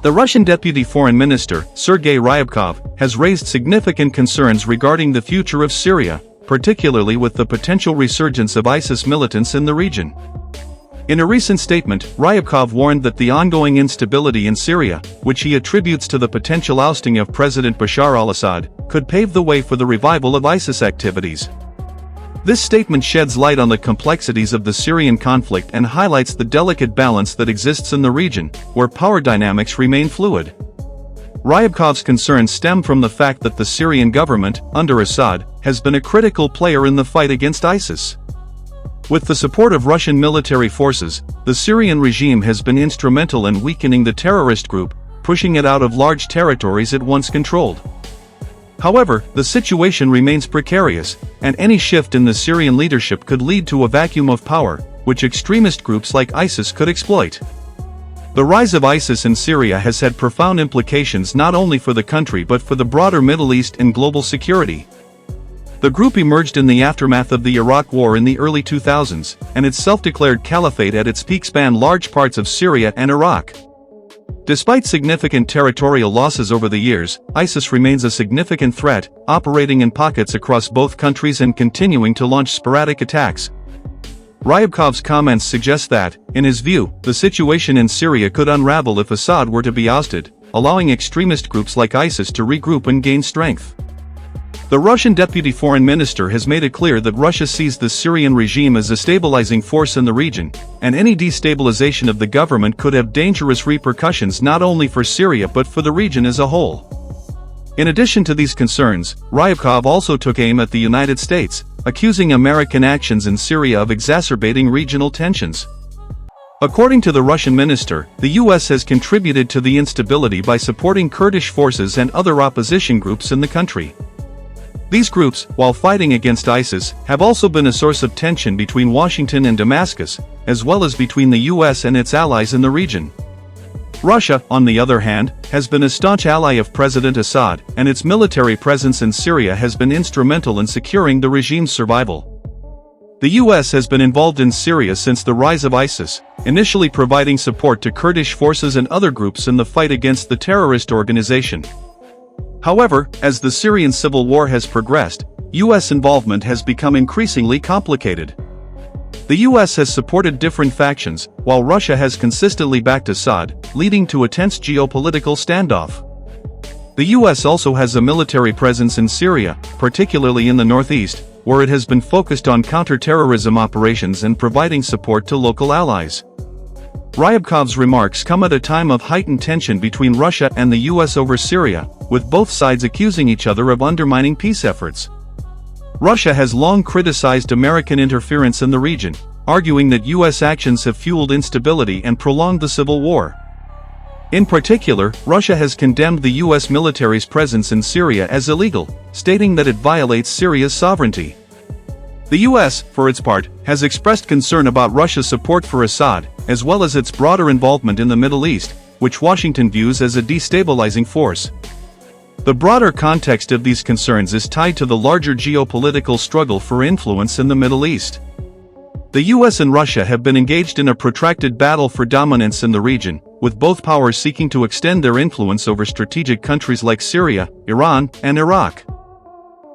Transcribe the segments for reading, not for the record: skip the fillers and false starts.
The Russian Deputy Foreign Minister, Sergei Ryabkov, has raised significant concerns regarding the future of Syria, particularly with the potential resurgence of ISIS militants in the region. In a recent statement, Ryabkov warned that the ongoing instability in Syria, which he attributes to the potential ousting of President Bashar al-Assad, could pave the way for the revival of ISIS activities. This statement sheds light on the complexities of the Syrian conflict and highlights the delicate balance that exists in the region, where power dynamics remain fluid. Ryabkov's concerns stem from the fact that the Syrian government, under Assad, has been a critical player in the fight against ISIS. With the support of Russian military forces, the Syrian regime has been instrumental in weakening the terrorist group, pushing it out of large territories it once controlled. However, the situation remains precarious, and any shift in the Syrian leadership could lead to a vacuum of power, which extremist groups like ISIS could exploit. The rise of ISIS in Syria has had profound implications not only for the country but for the broader Middle East and global security. The group emerged in the aftermath of the Iraq War in the early 2000s, and its self-declared caliphate at its peak spanned large parts of Syria and Iraq. Despite significant territorial losses over the years, ISIS remains a significant threat, operating in pockets across both countries and continuing to launch sporadic attacks. Ryabkov's comments suggest that, in his view, the situation in Syria could unravel if Assad were to be ousted, allowing extremist groups like ISIS to regroup and gain strength. The Russian Deputy Foreign Minister has made it clear that Russia sees the Syrian regime as a stabilizing force in the region, and any destabilization of the government could have dangerous repercussions not only for Syria but for the region as a whole. In addition to these concerns, Ryabkov also took aim at the United States, accusing American actions in Syria of exacerbating regional tensions. According to the Russian minister, the U.S. has contributed to the instability by supporting Kurdish forces and other opposition groups in the country. These groups, while fighting against ISIS, have also been a source of tension between Washington and Damascus, as well as between the U.S. and its allies in the region. Russia, on the other hand, has been a staunch ally of President Assad, and its military presence in Syria has been instrumental in securing the regime's survival. The U.S. has been involved in Syria since the rise of ISIS, initially providing support to Kurdish forces and other groups in the fight against the terrorist organization. However, as the Syrian civil war has progressed, U.S. involvement has become increasingly complicated. The U.S. has supported different factions, while Russia has consistently backed Assad, leading to a tense geopolitical standoff. The U.S. also has a military presence in Syria, particularly in the northeast, where it has been focused on counter-terrorism operations and providing support to local allies. Ryabkov's remarks come at a time of heightened tension between Russia and the U.S. over Syria, with both sides accusing each other of undermining peace efforts. Russia has long criticized American interference in the region, arguing that U.S. actions have fueled instability and prolonged the civil war. In particular, Russia has condemned the U.S. military's presence in Syria as illegal, stating that it violates Syria's sovereignty. The U.S., for its part, has expressed concern about Russia's support for Assad, as well as its broader involvement in the Middle East, which Washington views as a destabilizing force. The broader context of these concerns is tied to the larger geopolitical struggle for influence in the Middle East. The U.S. and Russia have been engaged in a protracted battle for dominance in the region, with both powers seeking to extend their influence over strategic countries like Syria, Iran, and Iraq.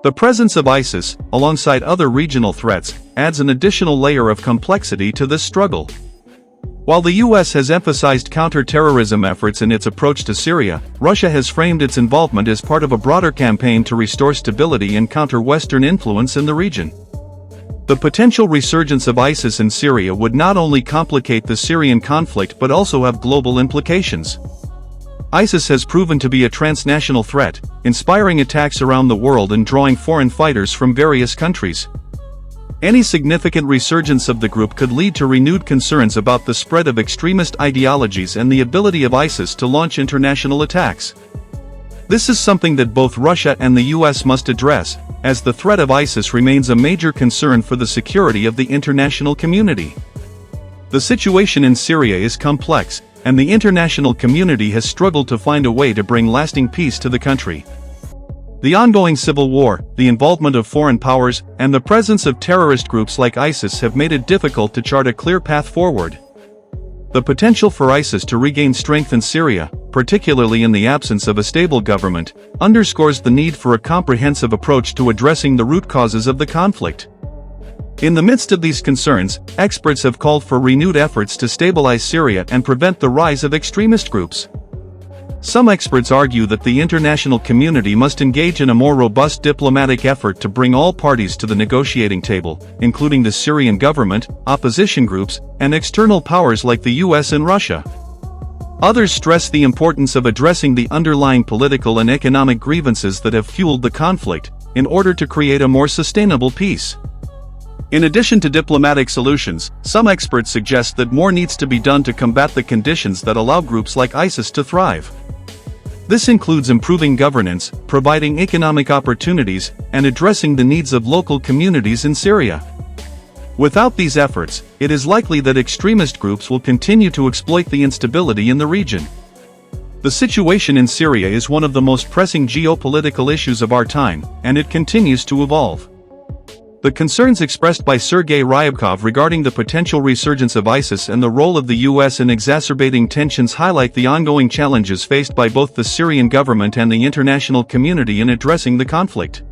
The presence of ISIS, alongside other regional threats, adds an additional layer of complexity to this struggle. While the U.S. has emphasized counter-terrorism efforts in its approach to Syria, Russia has framed its involvement as part of a broader campaign to restore stability and counter Western influence in the region. The potential resurgence of ISIS in Syria would not only complicate the Syrian conflict but also have global implications. ISIS has proven to be a transnational threat, inspiring attacks around the world and drawing foreign fighters from various countries. Any significant resurgence of the group could lead to renewed concerns about the spread of extremist ideologies and the ability of ISIS to launch international attacks. This is something that both Russia and the U.S. must address, as the threat of ISIS remains a major concern for the security of the international community. The situation in Syria is complex, and the international community has struggled to find a way to bring lasting peace to the country. The ongoing civil war, the involvement of foreign powers, and the presence of terrorist groups like ISIS have made it difficult to chart a clear path forward. The potential for ISIS to regain strength in Syria, particularly in the absence of a stable government, underscores the need for a comprehensive approach to addressing the root causes of the conflict. In the midst of these concerns, experts have called for renewed efforts to stabilize Syria and prevent the rise of extremist groups. Some experts argue that the international community must engage in a more robust diplomatic effort to bring all parties to the negotiating table, including the Syrian government, opposition groups, and external powers like the US and Russia. Others stress the importance of addressing the underlying political and economic grievances that have fueled the conflict, in order to create a more sustainable peace. In addition to diplomatic solutions, some experts suggest that more needs to be done to combat the conditions that allow groups like ISIS to thrive. This includes improving governance, providing economic opportunities, and addressing the needs of local communities in Syria. Without these efforts, it is likely that extremist groups will continue to exploit the instability in the region. The situation in Syria is one of the most pressing geopolitical issues of our time, and it continues to evolve. The concerns expressed by Sergei Ryabkov regarding the potential resurgence of ISIS and the role of the US in exacerbating tensions highlight the ongoing challenges faced by both the Syrian government and the international community in addressing the conflict.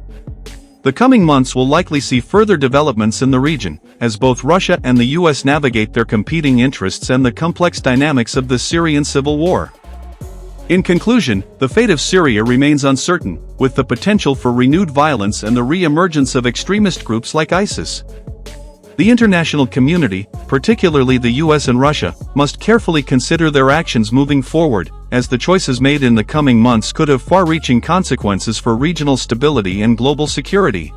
The coming months will likely see further developments in the region, as both Russia and the US navigate their competing interests and the complex dynamics of the Syrian civil war. In conclusion, the fate of Syria remains uncertain, with the potential for renewed violence and the re-emergence of extremist groups like ISIS. The international community, particularly the US and Russia, must carefully consider their actions moving forward, as the choices made in the coming months could have far-reaching consequences for regional stability and global security.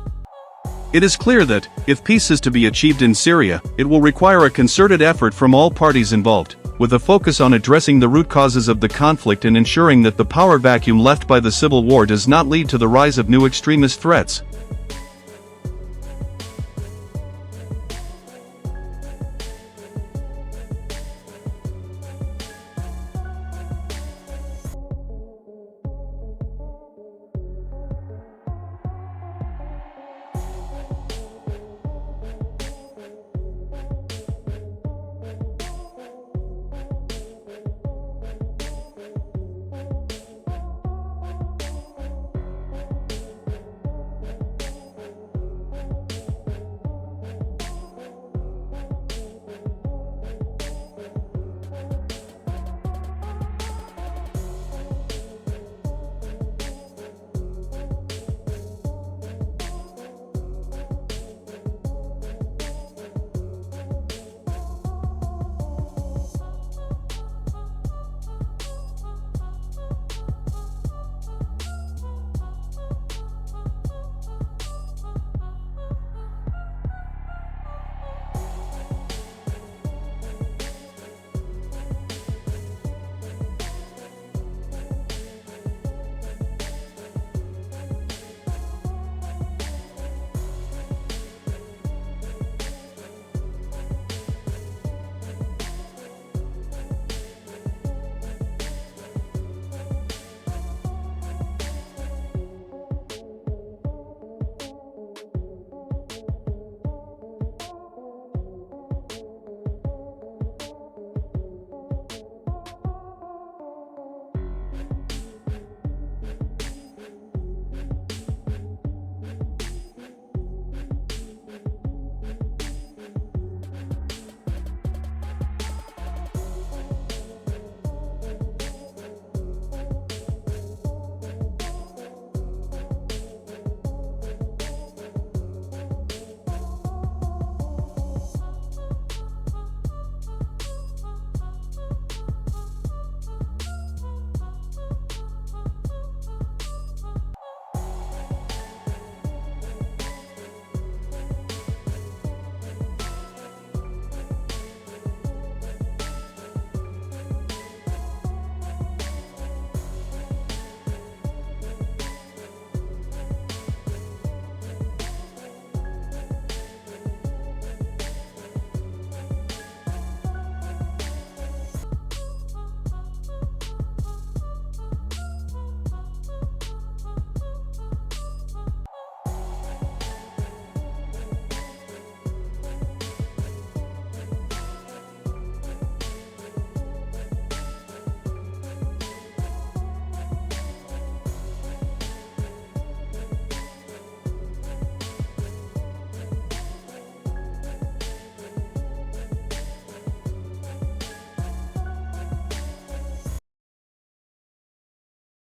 It is clear that, if peace is to be achieved in Syria, it will require a concerted effort from all parties involved, with a focus on addressing the root causes of the conflict and ensuring that the power vacuum left by the civil war does not lead to the rise of new extremist threats.